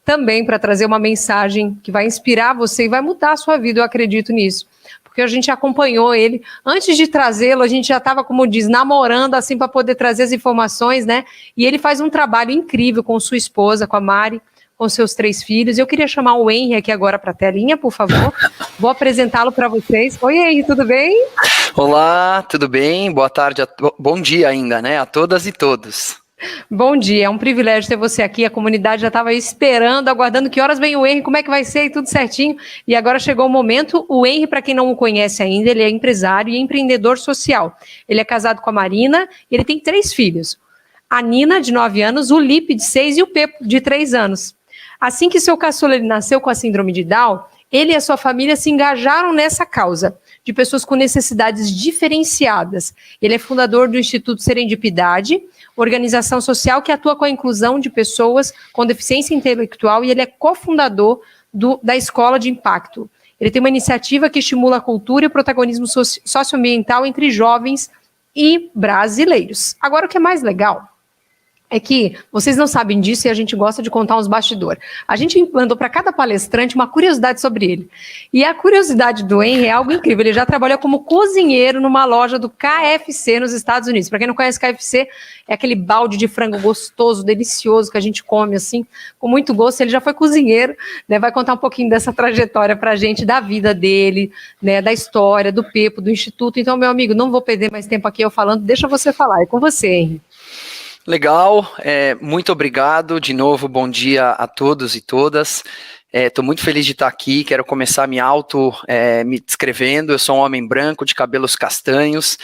também para trazer uma mensagem que vai inspirar você e vai mudar a sua vida, eu acredito nisso. Porque a gente acompanhou ele. Antes de trazê-lo, a gente já estava, como diz, namorando, assim, para poder trazer as informações, né? E ele faz um trabalho incrível com sua esposa, com a Mari, com seus 3 filhos. Eu queria chamar o Henry aqui agora para a telinha, por favor. Vou apresentá-lo para vocês. Oi, Henry, tudo bem? Olá, tudo bem? Boa tarde, bom dia ainda, né? A todas e todos. Bom dia, é um privilégio ter você aqui. A comunidade já estava esperando, aguardando que horas vem o Henry, como é que vai ser e tudo certinho. E agora chegou o momento. O Henry, para quem não o conhece ainda, ele é empresário e empreendedor social. Ele é casado com a Marina e ele tem 3 filhos. A Nina, de 9 anos, o Lipe, de 6 e o Pepo, de 3 anos. Assim que seu caçula ele nasceu com a síndrome de Down, ele e a sua família se engajaram nessa causa, de pessoas com necessidades diferenciadas. Ele é fundador do Instituto Serendipidade, organização social que atua com a inclusão de pessoas com deficiência intelectual, e ele é cofundador da Escola de Impacto. Ele tem uma iniciativa que estimula a cultura e o protagonismo socioambiental entre jovens e brasileiros. Agora, o que é mais legal é que vocês não sabem disso e a gente gosta de contar uns bastidores. A gente mandou para cada palestrante uma curiosidade sobre ele. E a curiosidade do Henry é algo incrível. Ele já trabalhou como cozinheiro numa loja do KFC nos Estados Unidos. Para quem não conhece, KFC é aquele balde de frango gostoso, delicioso, que a gente come assim, com muito gosto. Ele já foi cozinheiro, né? Vai contar um pouquinho dessa trajetória para a gente, da vida dele, né? Da história, do Pepo, do Instituto. Então, meu amigo, não vou perder mais tempo aqui eu falando. Deixa você falar. É com você, Henry. Legal, muito obrigado. De novo, bom dia a todos e todas. Estou muito feliz de estar aqui. Quero começar me descrevendo. Eu sou um homem branco de cabelos castanhos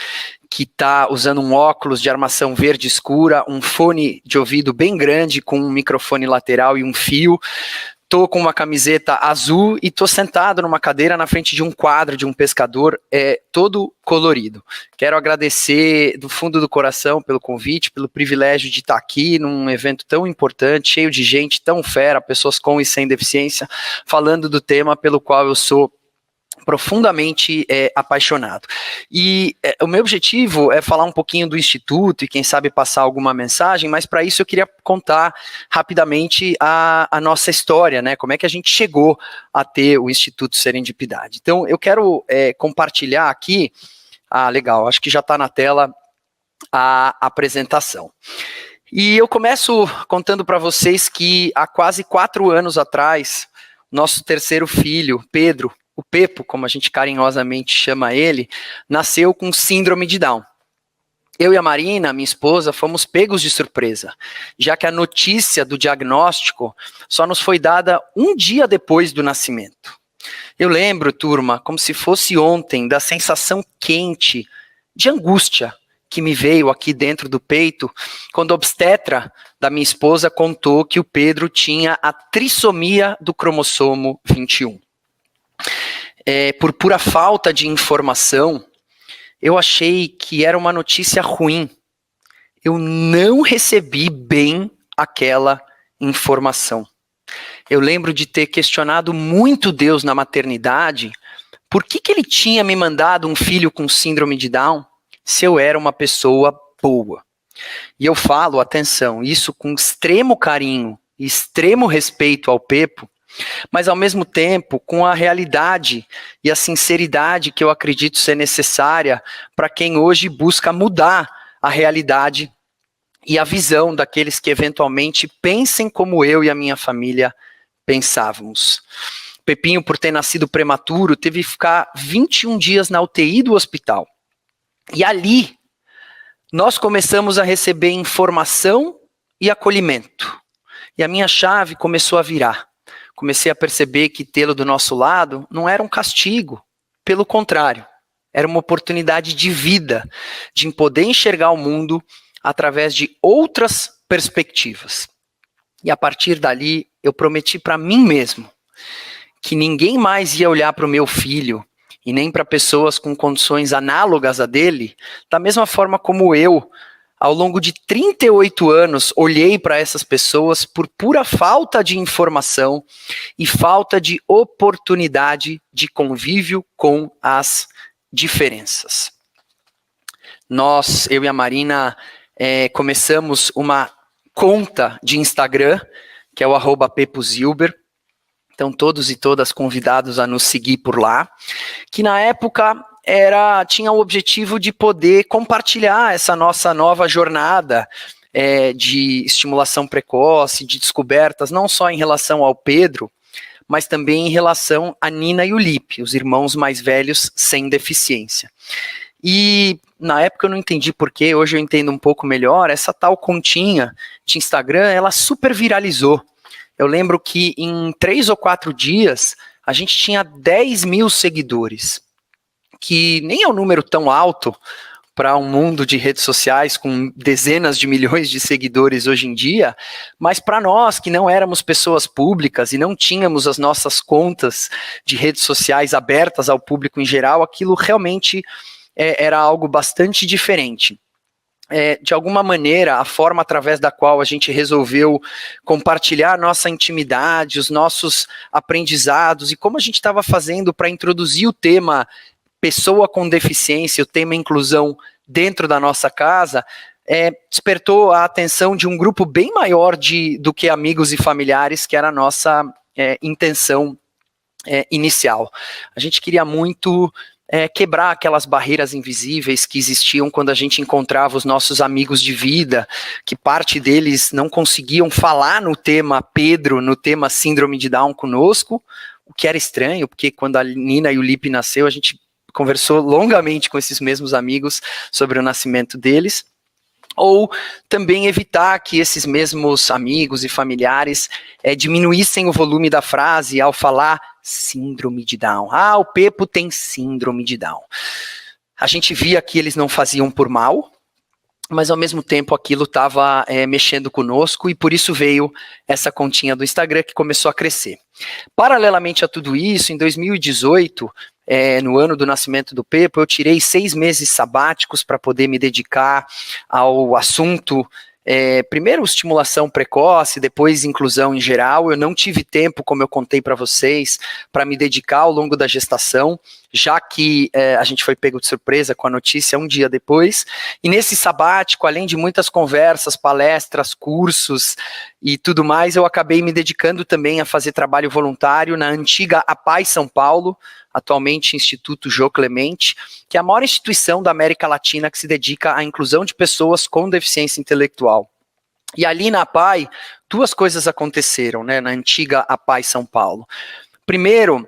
que está usando um óculos de armação verde escura, um fone de ouvido bem grande com um microfone lateral e um fio. Tô com uma camiseta azul e tô sentado numa cadeira na frente de um quadro de um pescador todo colorido. Quero agradecer do fundo do coração pelo convite, pelo privilégio de estar aqui num evento tão importante, cheio de gente tão fera, pessoas com e sem deficiência, falando do tema pelo qual eu sou profundamente apaixonado. E o meu objetivo é falar um pouquinho do Instituto e quem sabe passar alguma mensagem, mas para isso eu queria contar rapidamente a nossa história, né? Como é que a gente chegou a ter o Instituto Serendipidade. Então eu quero compartilhar aqui, legal, acho que já está na tela a apresentação. E eu começo contando para vocês que há quase 4 anos atrás, nosso terceiro filho, Pedro, o Pepo, como a gente carinhosamente chama ele, nasceu com síndrome de Down. Eu e a Marina, minha esposa, fomos pegos de surpresa, já que a notícia do diagnóstico só nos foi dada um dia depois do nascimento. Eu lembro, turma, como se fosse ontem, da sensação quente, de angústia, que me veio aqui dentro do peito, quando a obstetra da minha esposa contou que o Pedro tinha a trissomia do cromossomo 21. Por pura falta de informação, eu achei que era uma notícia ruim. Eu não recebi bem aquela informação. Eu lembro de ter questionado muito Deus na maternidade, por que ele tinha me mandado um filho com síndrome de Down, se eu era uma pessoa boa. E eu falo, atenção, isso com extremo carinho e extremo respeito ao Pepo, mas ao mesmo tempo com a realidade e a sinceridade que eu acredito ser necessária para quem hoje busca mudar a realidade e a visão daqueles que eventualmente pensem como eu e a minha família pensávamos. Pepinho, por ter nascido prematuro, teve que ficar 21 dias na UTI do hospital. E ali, nós começamos a receber informação e acolhimento. E a minha chave começou a virar. Comecei a perceber que tê-lo do nosso lado não era um castigo, pelo contrário, era uma oportunidade de vida, de poder enxergar o mundo através de outras perspectivas. E a partir dali, eu prometi para mim mesmo que ninguém mais ia olhar para o meu filho e nem para pessoas com condições análogas a dele, da mesma forma como eu, ao longo de 38 anos, olhei para essas pessoas por pura falta de informação e falta de oportunidade de convívio com as diferenças. Eu e a Marina, começamos uma conta de Instagram, que é o @pepozilber. Então, todos e todas convidados a nos seguir por lá, que na época tinha o objetivo de poder compartilhar essa nossa nova jornada de estimulação precoce, de descobertas, não só em relação ao Pedro, mas também em relação a Nina e o Lipe, os irmãos mais velhos sem deficiência. E na época eu não entendi porquê, hoje eu entendo um pouco melhor, essa tal continha de Instagram, ela super viralizou. Eu lembro que em 3 ou 4 dias, a gente tinha 10 mil seguidores, que nem é um número tão alto para um mundo de redes sociais com dezenas de milhões de seguidores hoje em dia, mas para nós que não éramos pessoas públicas e não tínhamos as nossas contas de redes sociais abertas ao público em geral, aquilo realmente era algo bastante diferente. De alguma maneira, a forma através da qual a gente resolveu compartilhar nossa intimidade, os nossos aprendizados e como a gente estava fazendo para introduzir o tema pessoa com deficiência, o tema inclusão dentro da nossa casa, despertou a atenção de um grupo bem maior do que amigos e familiares, que era a nossa intenção inicial. A gente queria muito quebrar aquelas barreiras invisíveis que existiam quando a gente encontrava os nossos amigos de vida, que parte deles não conseguiam falar no tema Pedro, no tema síndrome de Down conosco, o que era estranho, porque quando a Nina e o Lipe nasceu, a gente conversou longamente com esses mesmos amigos sobre o nascimento deles, ou também evitar que esses mesmos amigos e familiares diminuíssem o volume da frase ao falar síndrome de Down. Ah, o Pepo tem síndrome de Down. A gente via que eles não faziam por mal, mas ao mesmo tempo aquilo estava mexendo conosco e por isso veio essa continha do Instagram que começou a crescer. Paralelamente a tudo isso, em 2018, no ano do nascimento do Pepo, eu tirei 6 meses sabáticos para poder me dedicar ao assunto, primeiro estimulação precoce, depois inclusão em geral. Eu não tive tempo, como eu contei para vocês, para me dedicar ao longo da gestação, já que a gente foi pego de surpresa com a notícia um dia depois. E nesse sabático, além de muitas conversas, palestras, cursos e tudo mais, eu acabei me dedicando também a fazer trabalho voluntário na antiga APAI São Paulo, atualmente Instituto Jô Clemente, que é a maior instituição da América Latina que se dedica à inclusão de pessoas com deficiência intelectual. E ali na APAI, 2 coisas aconteceram, né, na antiga APAI São Paulo. Primeiro,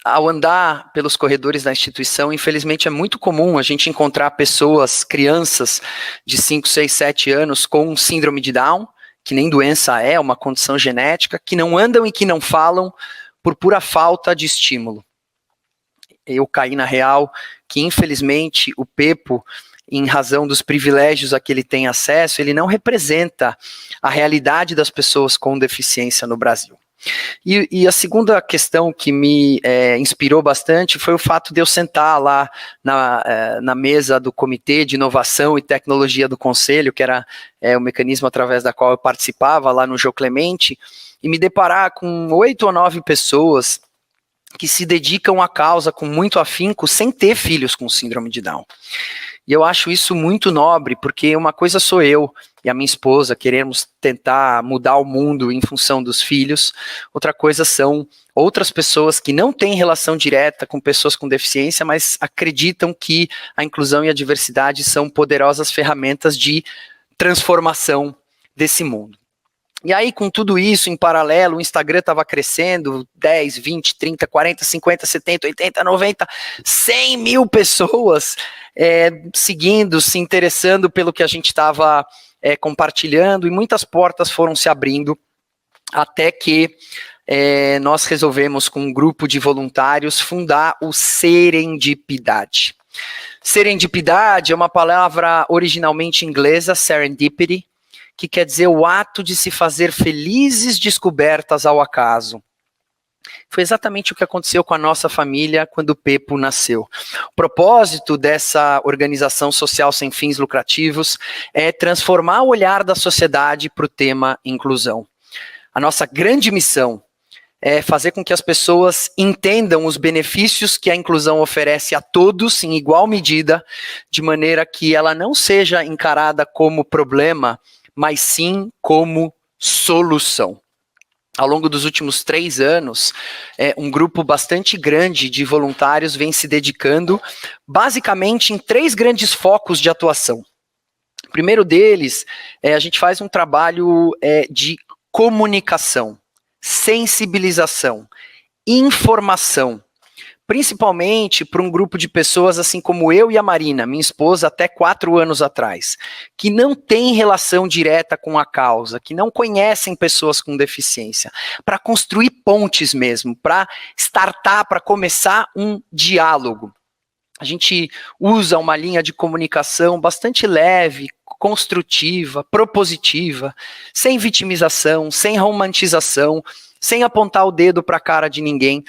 ao andar pelos corredores da instituição, infelizmente é muito comum a gente encontrar pessoas, crianças de 5, 6, 7 anos com síndrome de Down, que nem doença é, uma condição genética, que não andam e que não falam por pura falta de estímulo. Eu caí na real que, infelizmente, o Pepo, em razão dos privilégios a que ele tem acesso, ele não representa a realidade das pessoas com deficiência no Brasil. E a segunda questão que me inspirou bastante foi o fato de eu sentar lá na mesa do Comitê de Inovação e Tecnologia do Conselho, que era o mecanismo através da qual eu participava lá no Jô Clemente, e me deparar com 8 ou 9 pessoas que se dedicam à causa com muito afinco sem ter filhos com síndrome de Down. E eu acho isso muito nobre, porque uma coisa sou eu e a minha esposa queremos tentar mudar o mundo em função dos filhos, outra coisa são outras pessoas que não têm relação direta com pessoas com deficiência, mas acreditam que a inclusão e a diversidade são poderosas ferramentas de transformação desse mundo. E aí, com tudo isso, em paralelo, o Instagram estava crescendo, 10, 20, 30, 40, 50, 70, 80, 90, 100 mil pessoas seguindo, se interessando pelo que a gente estava compartilhando, e muitas portas foram se abrindo, até que nós resolvemos, com um grupo de voluntários, fundar o Serendipidade. Serendipidade é uma palavra originalmente inglesa, serendipity, que quer dizer o ato de se fazer felizes descobertas ao acaso. Foi exatamente o que aconteceu com a nossa família quando o Pepo nasceu. O propósito dessa organização social sem fins lucrativos é transformar o olhar da sociedade para o tema inclusão. A nossa grande missão é fazer com que as pessoas entendam os benefícios que a inclusão oferece a todos em igual medida, de maneira que ela não seja encarada como problema, mas sim como solução. Ao longo dos últimos 3 anos, um grupo bastante grande de voluntários vem se dedicando basicamente em 3 grandes focos de atuação. O primeiro deles, a gente faz um trabalho de comunicação, sensibilização, informação, principalmente para um grupo de pessoas assim como eu e a Marina, minha esposa, até 4 anos atrás, que não tem relação direta com a causa, que não conhecem pessoas com deficiência, para construir pontes mesmo, para startar, para começar um diálogo. A gente usa uma linha de comunicação bastante leve, construtiva, propositiva, sem vitimização, sem romantização, sem apontar o dedo para a cara de ninguém,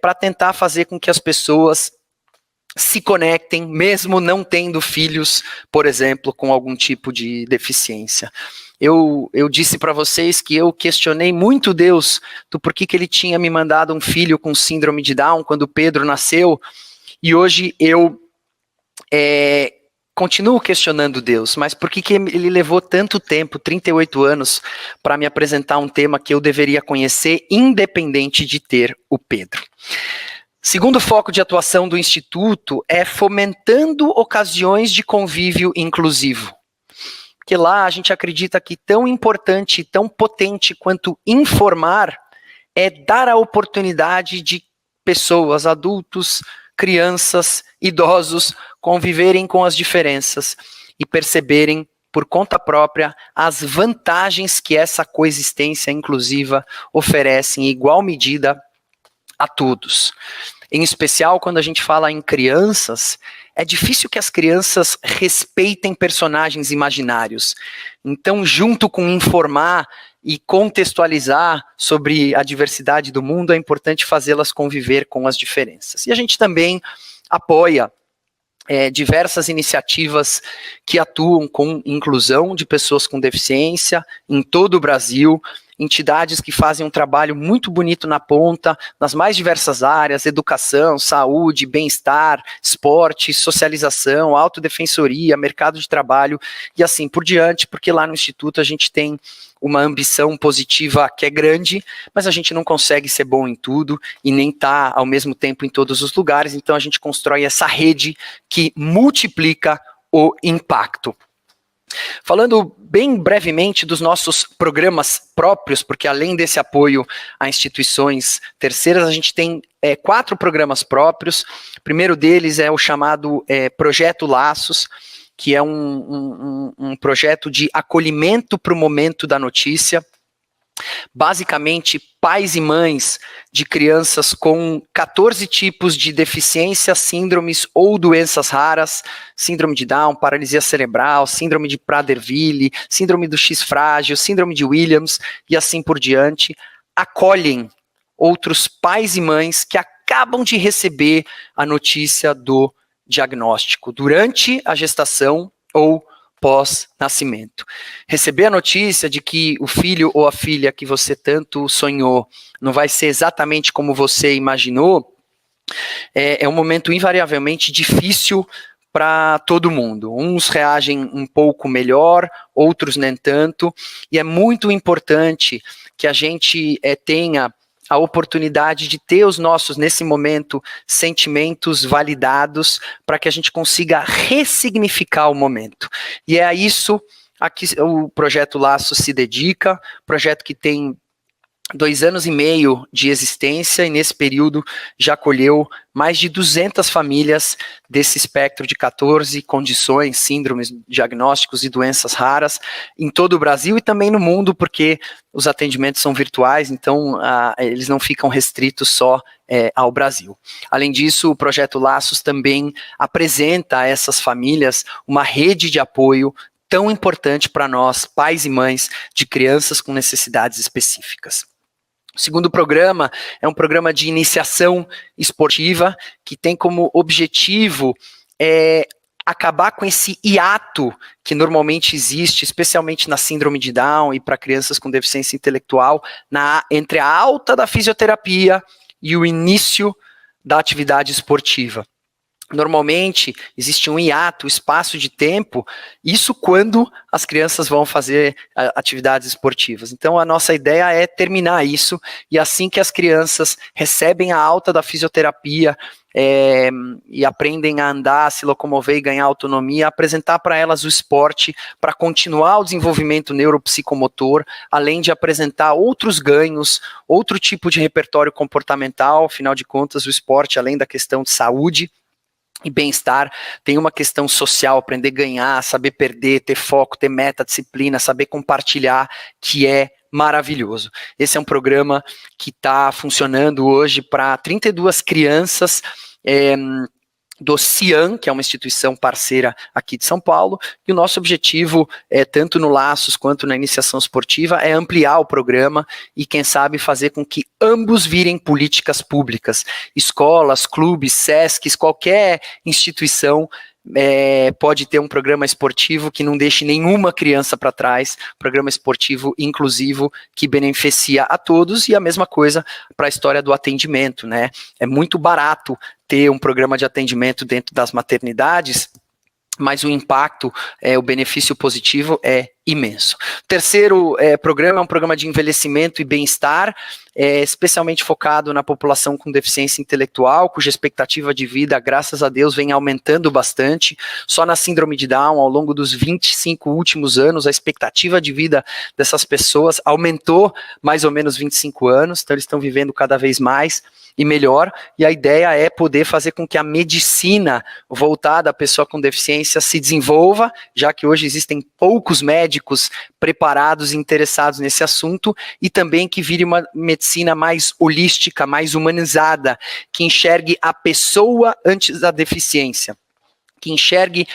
para tentar fazer com que as pessoas se conectem, mesmo não tendo filhos, por exemplo, com algum tipo de deficiência. Eu disse para vocês que eu questionei muito Deus do porquê que ele tinha me mandado um filho com síndrome de Down quando Pedro nasceu, e hoje eu continuo questionando Deus, mas por que ele levou tanto tempo, 38 anos, para me apresentar um tema que eu deveria conhecer, independente de ter o Pedro? Segundo foco de atuação do Instituto é fomentando ocasiões de convívio inclusivo. Porque lá a gente acredita que tão importante, tão potente quanto informar é dar a oportunidade de pessoas, adultos, crianças, idosos, conviverem com as diferenças e perceberem por conta própria as vantagens que essa coexistência inclusiva oferece em igual medida a todos. Em especial, quando a gente fala em crianças, é difícil que as crianças respeitem personagens imaginários. Então, junto com informar e contextualizar sobre a diversidade do mundo, é importante fazê-las conviver com as diferenças. E a gente também apoia diversas iniciativas que atuam com inclusão de pessoas com deficiência em todo o Brasil, entidades que fazem um trabalho muito bonito na ponta, nas mais diversas áreas, educação, saúde, bem-estar, esporte, socialização, autodefensoria, mercado de trabalho e assim por diante, porque lá no Instituto a gente tem uma ambição positiva que é grande, mas a gente não consegue ser bom em tudo e nem tá ao mesmo tempo em todos os lugares, então a gente constrói essa rede que multiplica o impacto. Falando bem brevemente dos nossos programas próprios, porque além desse apoio a instituições terceiras, a gente tem 4 programas próprios. O primeiro deles é o chamado Projeto Laços, que é um projeto de acolhimento para o momento da notícia. Basicamente, pais e mães de crianças com 14 tipos de deficiência, síndromes ou doenças raras, síndrome de Down, paralisia cerebral, síndrome de Prader-Willi, síndrome do X frágil, síndrome de Williams e assim por diante, acolhem outros pais e mães que acabam de receber a notícia do diagnóstico durante a gestação ou pós-nascimento. Receber a notícia de que o filho ou a filha que você tanto sonhou não vai ser exatamente como você imaginou, é um momento invariavelmente difícil para todo mundo. Uns reagem um pouco melhor, outros nem tanto, e é muito importante que a gente tenha a oportunidade de ter os nossos, nesse momento, sentimentos validados para que a gente consiga ressignificar o momento. E é a isso a que o Projeto Laço se dedica, projeto que tem 2 anos e meio de existência e nesse período já acolheu mais de 200 famílias desse espectro de 14 condições, síndromes, diagnósticos e doenças raras em todo o Brasil e também no mundo, porque os atendimentos são virtuais, então eles não ficam restritos só ao Brasil. Além disso, o Projeto Laços também apresenta a essas famílias uma rede de apoio tão importante para nós, pais e mães de crianças com necessidades específicas. O segundo programa é um programa de iniciação esportiva que tem como objetivo acabar com esse hiato que normalmente existe, especialmente na síndrome de Down e para crianças com deficiência intelectual, entre a alta da fisioterapia e o início da atividade esportiva. Normalmente, existe um hiato, espaço de tempo, isso quando as crianças vão fazer atividades esportivas. Então, a nossa ideia é terminar isso, e assim que as crianças recebem a alta da fisioterapia, e aprendem a andar, se locomover e ganhar autonomia, apresentar para elas o esporte para continuar o desenvolvimento neuropsicomotor, além de apresentar outros ganhos, outro tipo de repertório comportamental. Afinal de contas, o esporte, além da questão de saúde e bem-estar, tem uma questão social, aprender a ganhar, saber perder, ter foco, ter meta, disciplina, saber compartilhar, que é maravilhoso. Esse é um programa que está funcionando hoje para 32 crianças do CIAN, que é uma instituição parceira aqui de São Paulo, e o nosso objetivo, tanto no Laços quanto na iniciação esportiva, é ampliar o programa e, quem sabe, fazer com que ambos virem políticas públicas. Escolas, clubes, SESCs, qualquer instituição pode ter um programa esportivo que não deixe nenhuma criança para trás, programa esportivo inclusivo que beneficia a todos, e a mesma coisa para a história do atendimento, né? É muito barato ter um programa de atendimento dentro das maternidades, mas o impacto, o benefício positivo é imenso. O terceiro programa é um programa de envelhecimento e bem-estar, especialmente focado na população com deficiência intelectual, cuja expectativa de vida, graças a Deus, vem aumentando bastante. Só na síndrome de Down, ao longo dos 25 últimos anos, a expectativa de vida dessas pessoas aumentou mais ou menos 25 anos, então eles estão vivendo cada vez mais e melhor, e a ideia é poder fazer com que a medicina voltada à pessoa com deficiência se desenvolva, já que hoje existem poucos médicos preparados e interessados nesse assunto, e também que vire uma medicina mais holística, mais humanizada, que enxergue a pessoa antes da deficiência, que enxergue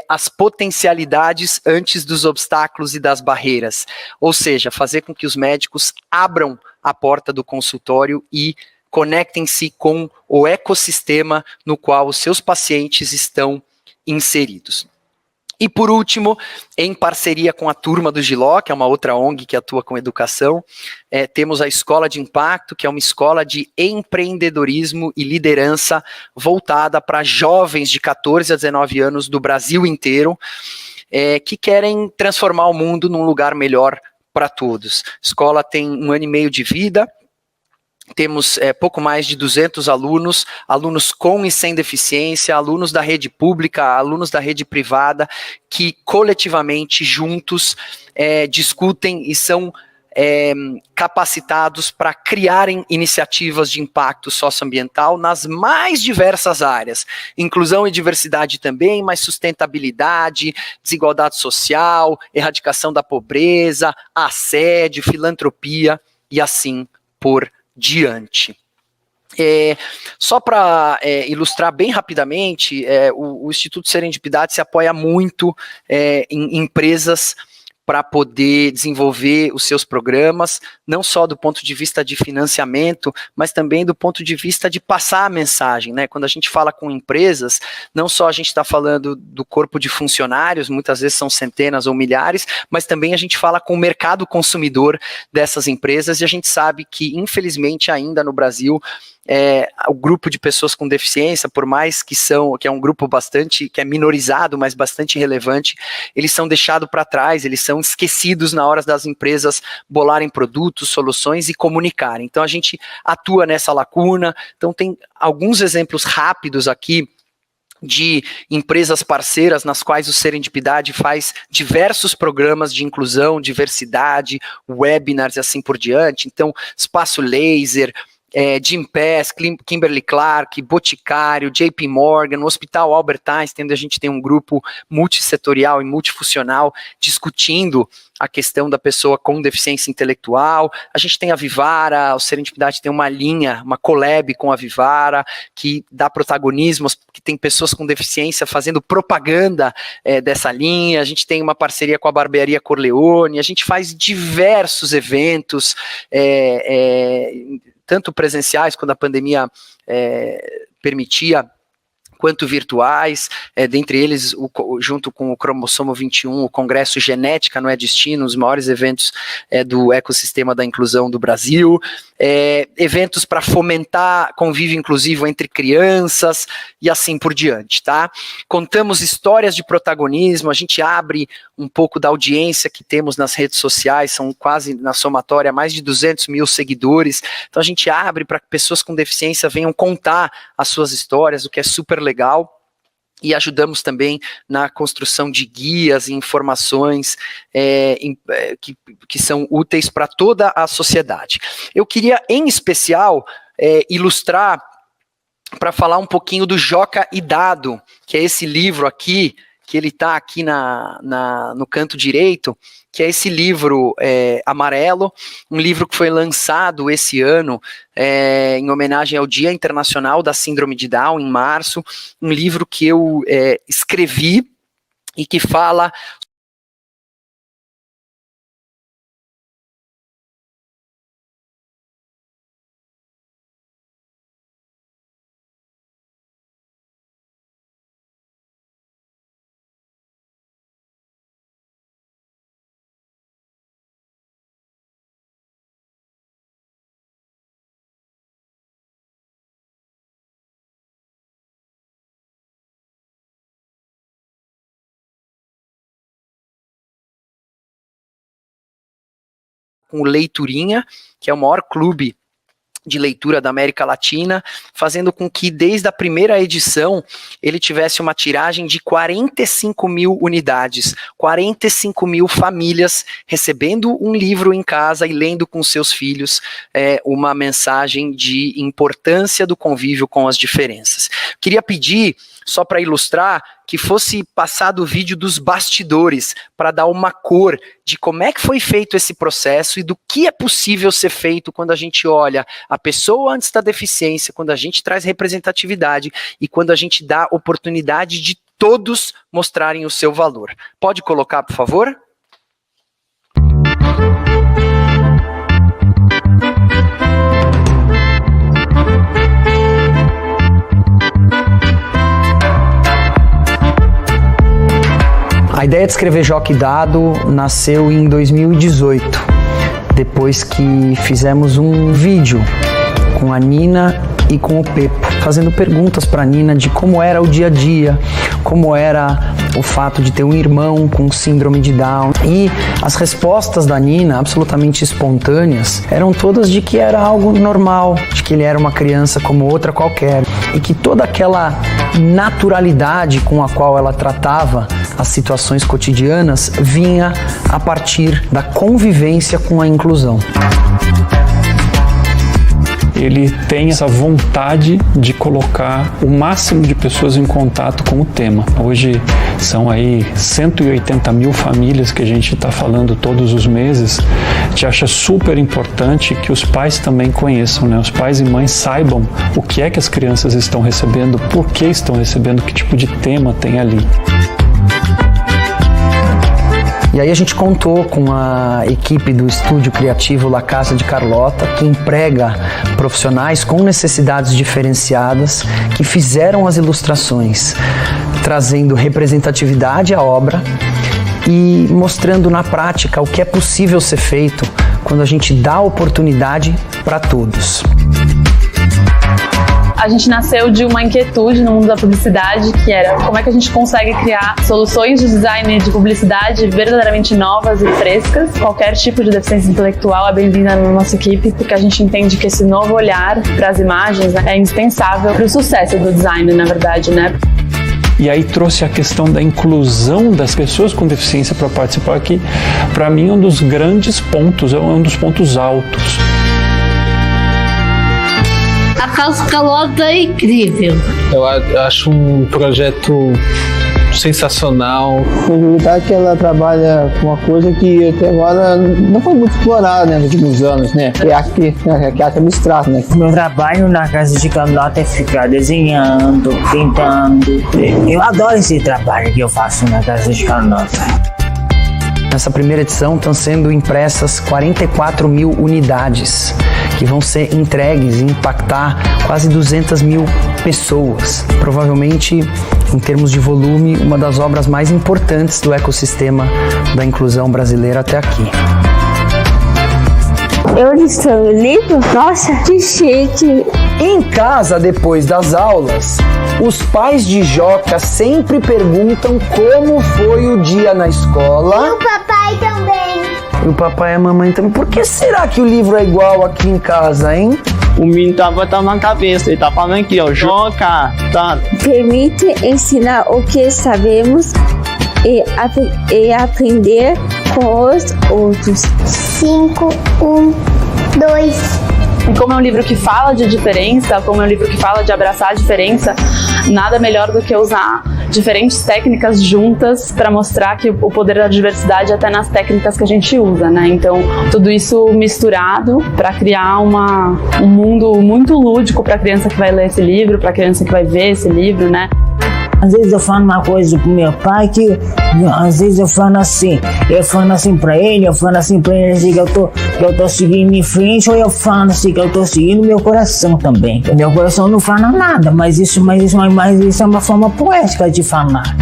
as potencialidades antes dos obstáculos e das barreiras, ou seja, fazer com que os médicos abram a porta do consultório e conectem-se com o ecossistema no qual os seus pacientes estão inseridos. E por último, em parceria com a Turma do Giló, que é uma outra ONG que atua com educação, temos a Escola de Impacto, que é uma escola de empreendedorismo e liderança voltada para jovens de 14 a 19 anos do Brasil inteiro, que querem transformar o mundo num lugar melhor para todos. A escola tem 1 ano e meio de vida. Temos pouco mais de 200 alunos, alunos com e sem deficiência, alunos da rede pública, alunos da rede privada, que coletivamente, juntos, discutem e são capacitados para criarem iniciativas de impacto socioambiental nas mais diversas áreas. Inclusão e diversidade também, mas sustentabilidade, desigualdade social, erradicação da pobreza, assédio, filantropia e assim por diante. Só para ilustrar bem rapidamente, o Instituto Serendipidade se apoia muito em empresas para poder desenvolver os seus programas, não só do ponto de vista de financiamento, mas também do ponto de vista de passar a mensagem, né? Quando a gente fala com empresas, não só a gente está falando do corpo de funcionários, muitas vezes são centenas ou milhares, mas também a gente fala com o mercado consumidor dessas empresas, e a gente sabe que, infelizmente, ainda no Brasil, o grupo de pessoas com deficiência, por mais que é um grupo que é minorizado, mas bastante relevante, eles são deixados para trás, eles são esquecidos na hora das empresas bolarem produtos, soluções e comunicarem. Então a gente atua nessa lacuna. Então tem alguns exemplos rápidos aqui de empresas parceiras nas quais o Serendipidade faz diversos programas de inclusão, diversidade, webinars e assim por diante. Então, Espaço Laser, Gympass, Kimberly-Clark, Boticário, JP Morgan, o Hospital Albert Einstein, onde a gente tem um grupo multissetorial e multifuncional discutindo a questão da pessoa com deficiência intelectual. A gente tem a Vivara, o Serendipidade tem uma linha, uma collab com a Vivara, que dá protagonismo, que tem pessoas com deficiência fazendo propaganda dessa linha. A gente tem uma parceria com a Barbearia Corleone, a gente faz diversos eventos, tanto presenciais, quando a pandemia permitia, quanto virtuais, dentre eles, junto com o Cromossomo 21, o Congresso Genética Não é Destino, os maiores eventos do ecossistema da inclusão do Brasil, eventos para fomentar convívio inclusivo entre crianças e assim por diante, tá? Contamos histórias de protagonismo, a gente abre um pouco da audiência que temos nas redes sociais, são quase, na somatória, mais de 200 mil seguidores, então a gente abre para que pessoas com deficiência venham contar as suas histórias, o que é super legal. E ajudamos também na construção de guias e informações que são úteis para toda a sociedade. Eu queria, em especial, ilustrar para falar um pouquinho do Joca e Dado, que é esse livro aqui, que ele está aqui no canto direito, que é esse livro amarelo, um livro que foi lançado esse ano em homenagem ao Dia Internacional da Síndrome de Down, em março, um livro que eu escrevi e que fala com o Leiturinha, que é o maior clube de leitura da América Latina, fazendo com que desde a primeira edição ele tivesse uma tiragem de 45 mil unidades, 45 mil famílias recebendo um livro em casa e lendo com seus filhos uma mensagem de importância do convívio com as diferenças. Queria pedir, só para ilustrar, que fosse passado o vídeo dos bastidores, para dar uma cor de como é que foi feito esse processo e do que é possível ser feito quando a gente olha a pessoa antes da deficiência, quando a gente traz representatividade e quando a gente dá oportunidade de todos mostrarem o seu valor. Pode colocar, por favor? A ideia de escrever Joca e Dado nasceu em 2018, depois que fizemos um vídeo com a Nina e com o Pepo, fazendo perguntas para a Nina de como era o dia a dia, como era o fato de ter um irmão com síndrome de Down. E as respostas da Nina, absolutamente espontâneas, eram todas de que era algo normal, de que ele era uma criança como outra qualquer, e que toda aquela naturalidade com a qual ela tratava as situações cotidianas vinha a partir da convivência com a inclusão. Ele tem essa vontade de colocar o máximo de pessoas em contato com o tema. Hoje são aí 180 mil famílias que a gente está falando todos os meses. A gente acha super importante que os pais também conheçam, né? Os pais e mães saibam o que é que as crianças estão recebendo, por que estão recebendo, que tipo de tema tem ali. E aí a gente contou com a equipe do estúdio criativo La Casa de Carlota, que emprega profissionais com necessidades diferenciadas, que fizeram as ilustrações, trazendo representatividade à obra e mostrando na prática o que é possível ser feito quando a gente dá oportunidade para todos. A gente nasceu de uma inquietude no mundo da publicidade, que era como é que a gente consegue criar soluções de design de publicidade verdadeiramente novas e frescas. Qualquer tipo de deficiência intelectual é bem-vinda na nossa equipe, porque a gente entende que esse novo olhar para as imagens é indispensável para o sucesso do design, na verdade, né? E aí trouxe a questão da inclusão das pessoas com deficiência para participar, que para mim é um dos grandes pontos, é um dos pontos altos. A Casa Carlota é incrível. Eu acho um projeto sensacional. A comunidade que ela trabalha com uma coisa que até agora não foi muito explorada, né, nos últimos anos, né? Que é arte abstrata, né? Meu trabalho na Casa de Carlota é ficar desenhando, pintando. Eu adoro esse trabalho que eu faço na Casa de Carlota. Nessa primeira edição estão sendo impressas 44 mil unidades, que que vão ser entregues e impactar quase 200 mil pessoas. Provavelmente, em termos de volume, uma das obras mais importantes do ecossistema da inclusão brasileira até aqui. Eu estou no livro? Nossa, que chique! Em casa, depois das aulas, os pais de Joca sempre perguntam como foi o dia na escola. E o papai também. E o papai e a mamãe também. Por que será que o livro é igual aqui em casa, hein? O menino tá botando na cabeça, ele tá falando aqui, ó, Joca, tá? Permite ensinar o que sabemos e aprender com os outros. 5, 1, 2. E como é um livro que fala de diferença, como é um livro que fala de abraçar a diferença, nada melhor do que usar diferentes técnicas juntas para mostrar que o poder da diversidade até nas técnicas que a gente usa, né? Então, tudo isso misturado para criar um mundo muito lúdico para a criança que vai ler esse livro, para a criança que vai ver esse livro, né? Às vezes eu falo uma coisa pro meu pai que, às vezes eu falo assim pra ele, assim que eu tô seguindo em frente, ou eu falo assim que eu tô seguindo meu coração também. Meu coração não fala nada, mas isso é uma forma poética de falar.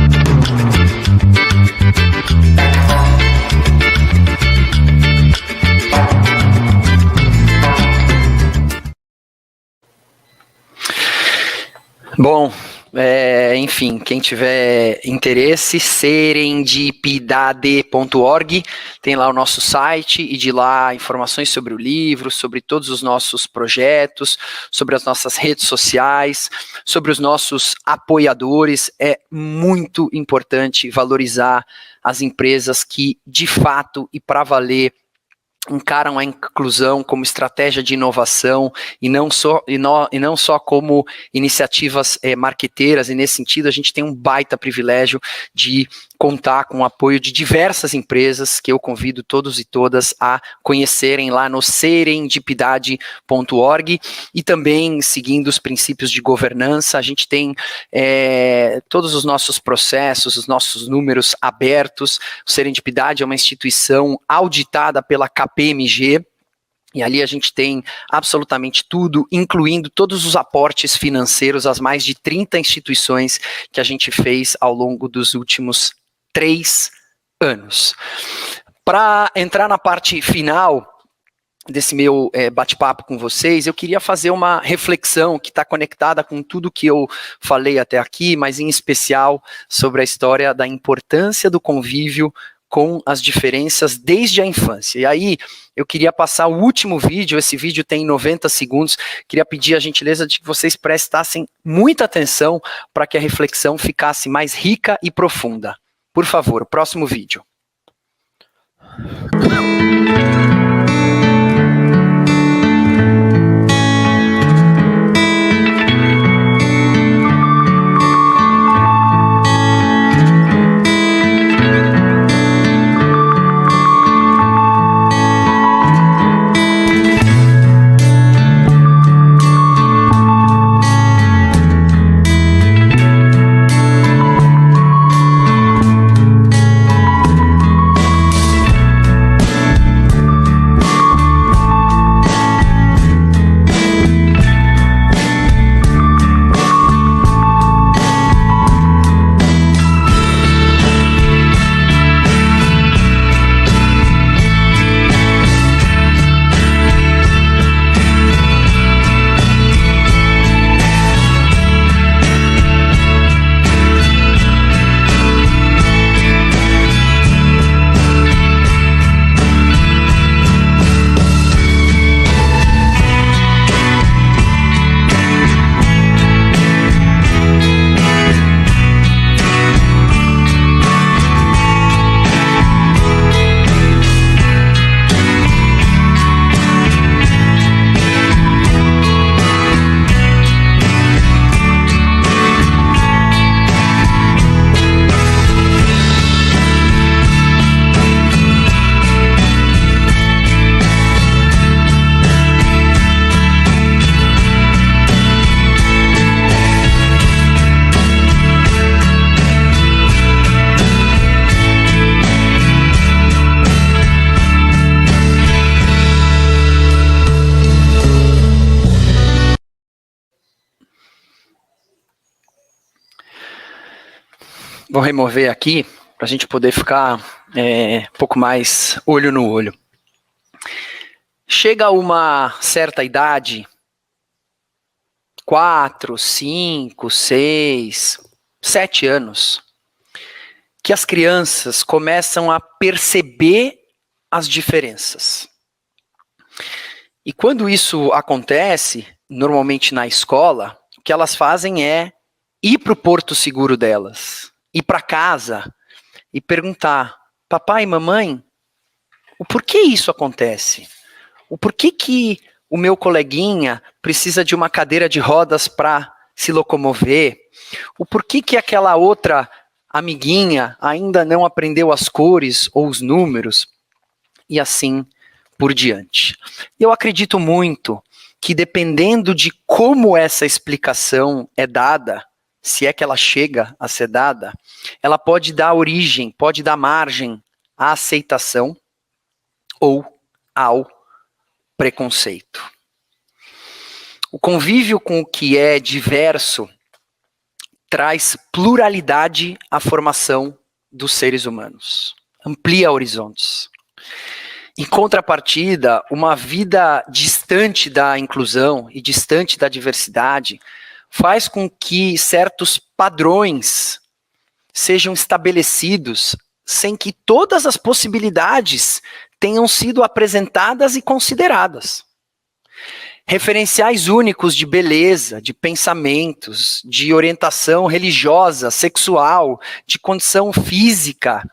Bom, enfim, quem tiver interesse, serendipidade.org, tem lá o nosso site e de lá informações sobre o livro, sobre todos os nossos projetos, sobre as nossas redes sociais, sobre os nossos apoiadores. É muito importante valorizar as empresas que, de fato e para valer, encaram a inclusão como estratégia de inovação e não só como iniciativas marqueteiras, e nesse sentido a gente tem um baita privilégio de contar com o apoio de diversas empresas que eu convido todos e todas a conhecerem lá no serendipidade.org, e também seguindo os princípios de governança. A gente tem todos os nossos processos, os nossos números abertos. O Serendipidade é uma instituição auditada pela KPMG, e ali a gente tem absolutamente tudo, incluindo todos os aportes financeiros às mais de 30 instituições que a gente fez ao longo dos últimos 3 anos. Para entrar na parte final desse meu bate-papo com vocês, eu queria fazer uma reflexão que está conectada com tudo que eu falei até aqui, mas em especial sobre a história da importância do convívio com as diferenças desde a infância. E aí, eu queria passar o último vídeo, esse vídeo tem 90 segundos, queria pedir a gentileza de que vocês prestassem muita atenção para que a reflexão ficasse mais rica e profunda. Por favor, o próximo vídeo. Vou remover aqui para a gente poder ficar um pouco mais olho no olho. Chega uma certa idade, 4, 5, 6, 7 anos, que as crianças começam a perceber as diferenças. E quando isso acontece, normalmente na escola, o que elas fazem é ir para o porto seguro delas, ir para casa e perguntar: papai e mamãe, o porquê isso acontece? O porquê que o meu coleguinha precisa de uma cadeira de rodas para se locomover? O porquê que aquela outra amiguinha ainda não aprendeu as cores ou os números? E assim por diante. Eu acredito muito que, dependendo de como essa explicação é dada, se é que ela chega a ser dada, ela pode dar origem, pode dar margem à aceitação ou ao preconceito. O convívio com o que é diverso traz pluralidade à formação dos seres humanos, amplia horizontes. Em contrapartida, uma vida distante da inclusão e distante da diversidade faz com que certos padrões sejam estabelecidos sem que todas as possibilidades tenham sido apresentadas e consideradas. Referenciais únicos de beleza, de pensamentos, de orientação religiosa, sexual, de condição física,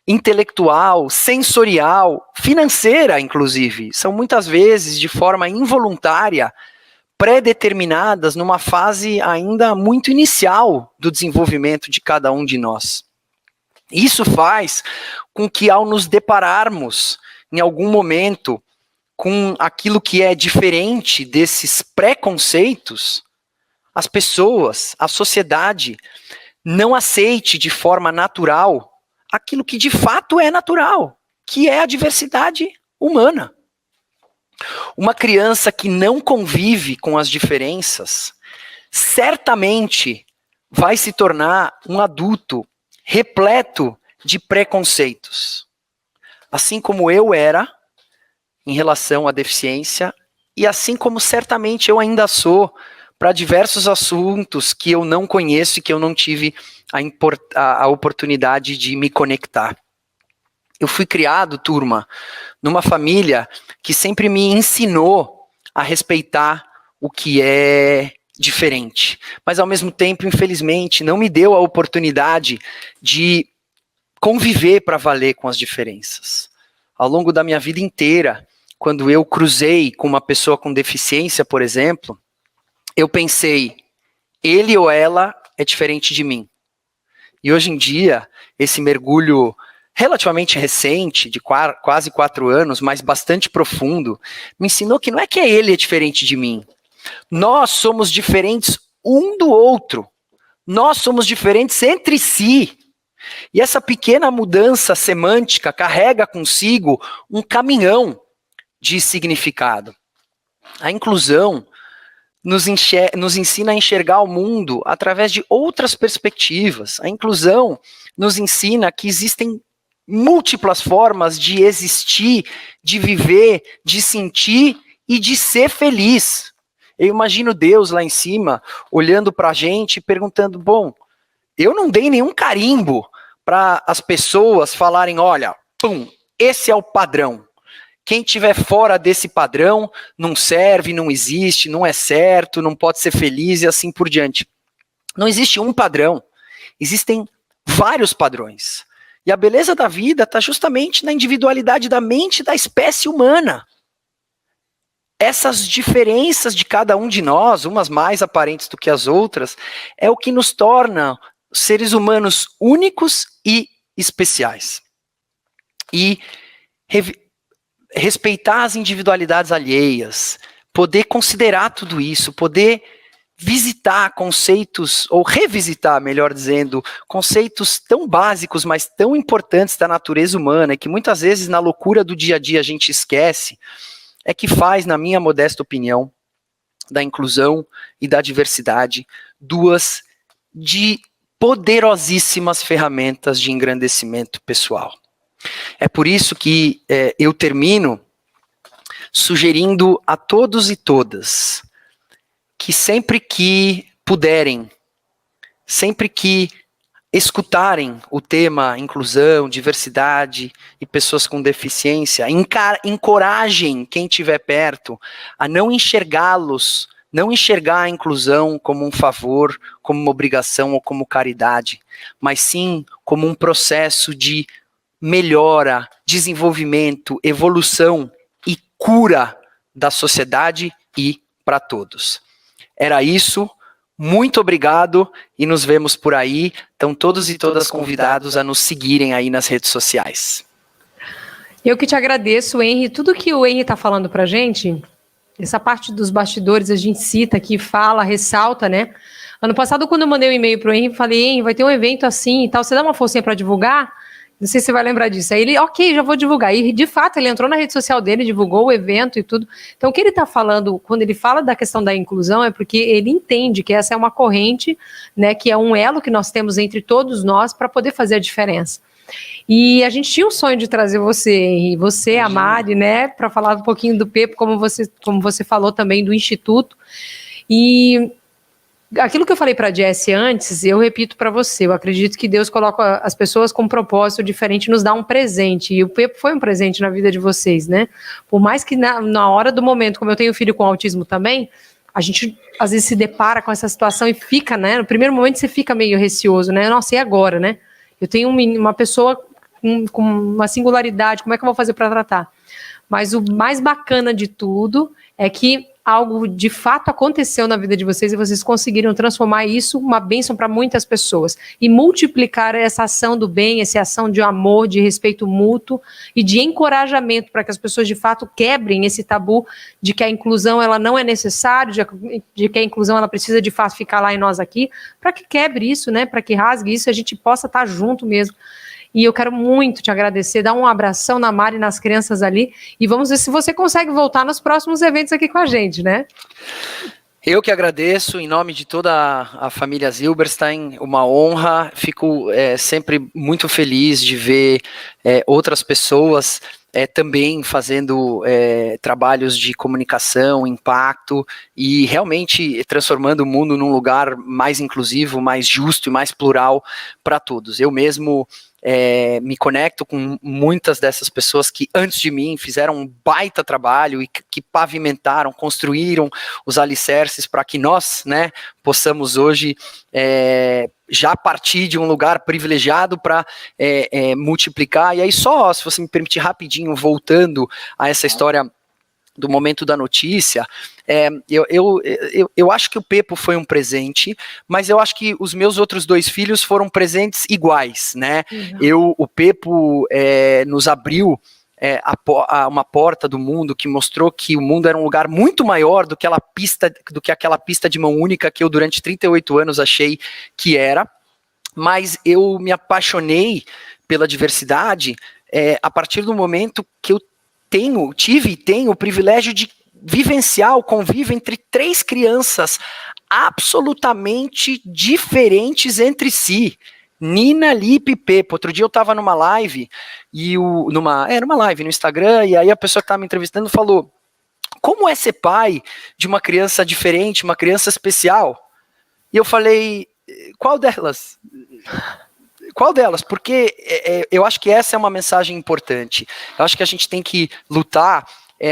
intelectual, sensorial, financeira, inclusive, são muitas vezes, de forma involuntária, pré-determinadas numa fase ainda muito inicial do desenvolvimento de cada um de nós. Isso faz com que, ao nos depararmos, em algum momento, com aquilo que é diferente desses preconceitos, as pessoas, a sociedade, não aceite de forma natural aquilo que de fato é natural, que é a diversidade humana. Uma criança que não convive com as diferenças, certamente vai se tornar um adulto repleto de preconceitos. Assim como eu era em relação à deficiência, e assim como certamente eu ainda sou para diversos assuntos que eu não conheço e que eu não tive a oportunidade de me conectar. Eu fui criado, turma, numa família que sempre me ensinou a respeitar o que é diferente, mas ao mesmo tempo, infelizmente, não me deu a oportunidade de conviver para valer com as diferenças. Ao longo da minha vida inteira, quando eu cruzei com uma pessoa com deficiência, por exemplo, eu pensei, ele ou ela é diferente de mim. E hoje em dia, esse mergulho relativamente recente, de quase 4 anos, mas bastante profundo, me ensinou que não é que ele é diferente de mim. Nós somos diferentes um do outro. Nós somos diferentes entre si. E essa pequena mudança semântica carrega consigo um caminhão de significado. A inclusão nos ensina a enxergar o mundo através de outras perspectivas. A inclusão nos ensina que existem múltiplas formas de existir, de viver, de sentir e de ser feliz. Eu imagino Deus lá em cima, olhando para a gente e perguntando, bom, eu não dei nenhum carimbo para as pessoas falarem, olha, esse é o padrão. Quem estiver fora desse padrão não serve, não existe, não é certo, não pode ser feliz e assim por diante. Não existe um padrão, existem vários padrões. E a beleza da vida está justamente na individualidade da mente da espécie humana. Essas diferenças de cada um de nós, umas mais aparentes do que as outras, é o que nos torna seres humanos únicos e especiais. E respeitar as individualidades alheias, poder considerar tudo isso, poder visitar conceitos, ou revisitar, melhor dizendo, conceitos tão básicos, mas tão importantes da natureza humana, e que muitas vezes na loucura do dia a dia a gente esquece, é que faz, na minha modesta opinião, da inclusão e da diversidade, duas de poderosíssimas ferramentas de engrandecimento pessoal. É por isso que eu termino sugerindo a todos e todas que sempre que puderem, sempre que escutarem o tema inclusão, diversidade e pessoas com deficiência, encorajem quem estiver perto a não enxergá-los, não enxergar a inclusão como um favor, como uma obrigação ou como caridade, mas sim como um processo de melhora, desenvolvimento, evolução e cura da sociedade e para todos. Era isso. Muito obrigado e nos vemos por aí. Estão todos e todas convidados a nos seguirem aí nas redes sociais. Eu que te agradeço, Henry. Tudo que o Henry está falando para a gente, essa parte dos bastidores a gente cita aqui, fala, ressalta, né? Ano passado, quando eu mandei um e-mail para o Henry, falei, Henry, vai ter um evento assim e tal, você dá uma forcinha para divulgar? Não sei se você vai lembrar disso. Aí ele, ok, já vou divulgar. E, de fato, ele entrou na rede social dele, divulgou o evento e tudo. Então, o que ele está falando, quando ele fala da questão da inclusão, é porque ele entende que essa é uma corrente, né, que é um elo que nós temos entre todos nós para poder fazer a diferença. E a gente tinha um sonho de trazer você, Henry, você, a Mari, né, para falar um pouquinho do Pepo, como você falou também do Instituto. E aquilo que eu falei para a Jessie antes, eu repito para você, eu acredito que Deus coloca as pessoas com um propósito diferente, nos dá um presente, e o Pepo foi um presente na vida de vocês, né? Por mais que na hora do momento, como eu tenho filho com autismo também, a gente às vezes se depara com essa situação e fica, né? No primeiro momento você fica meio receoso, né? Nossa, e agora, né? Eu tenho uma pessoa com uma singularidade, como é que eu vou fazer para tratar? Mas o mais bacana de tudo é que algo de fato aconteceu na vida de vocês e vocês conseguiram transformar isso uma bênção para muitas pessoas e multiplicar essa ação do bem, essa ação de amor, de respeito mútuo e de encorajamento para que as pessoas de fato quebrem esse tabu de que a inclusão ela não é necessária, de que a inclusão ela precisa de fato ficar lá em nós aqui, para que quebre isso, né? Para que rasgue isso e a gente possa estar junto mesmo. E eu quero muito te agradecer, dar um abração na Mari e nas crianças ali, e vamos ver se você consegue voltar nos próximos eventos aqui com a gente, né? Eu que agradeço, em nome de toda a família Zilberstein, uma honra, fico sempre muito feliz de ver outras pessoas também fazendo trabalhos de comunicação, impacto e realmente transformando o mundo num lugar mais inclusivo, mais justo e mais plural para todos. Eu mesmo me conecto com muitas dessas pessoas que antes de mim fizeram um baita trabalho e que pavimentaram, construíram os alicerces para que nós, né, possamos hoje já partir de um lugar privilegiado para multiplicar. E aí só, se você me permitir rapidinho, voltando a essa história do momento da notícia, eu acho que o Pepo foi um presente, mas eu acho que os meus outros dois filhos foram presentes iguais, né? O Pepo nos abriu uma porta do mundo que mostrou que o mundo era um lugar muito maior do que aquela pista de mão única que eu durante 38 anos achei que era, mas eu me apaixonei pela diversidade a partir do momento que eu tive e tenho o privilégio de vivenciar o convívio entre 3 crianças absolutamente diferentes entre si. Nina, Lipe e Pepo. Outro dia eu estava numa live, numa live no Instagram, e aí a pessoa que estava me entrevistando falou: como é ser pai de uma criança diferente, uma criança especial? E eu falei: qual delas? Qual delas? Porque eu acho que essa é uma mensagem importante. Eu acho que a gente tem que lutar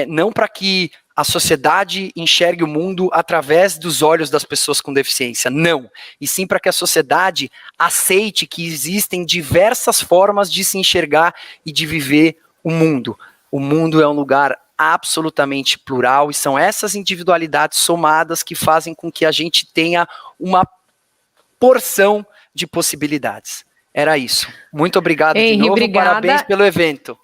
não para que a sociedade enxergue o mundo através dos olhos das pessoas com deficiência, não. E sim para que a sociedade aceite que existem diversas formas de se enxergar e de viver o mundo. O mundo é um lugar absolutamente plural e são essas individualidades somadas que fazem com que a gente tenha uma porção de possibilidades. Era isso. Muito obrigado de novo, parabéns pelo evento.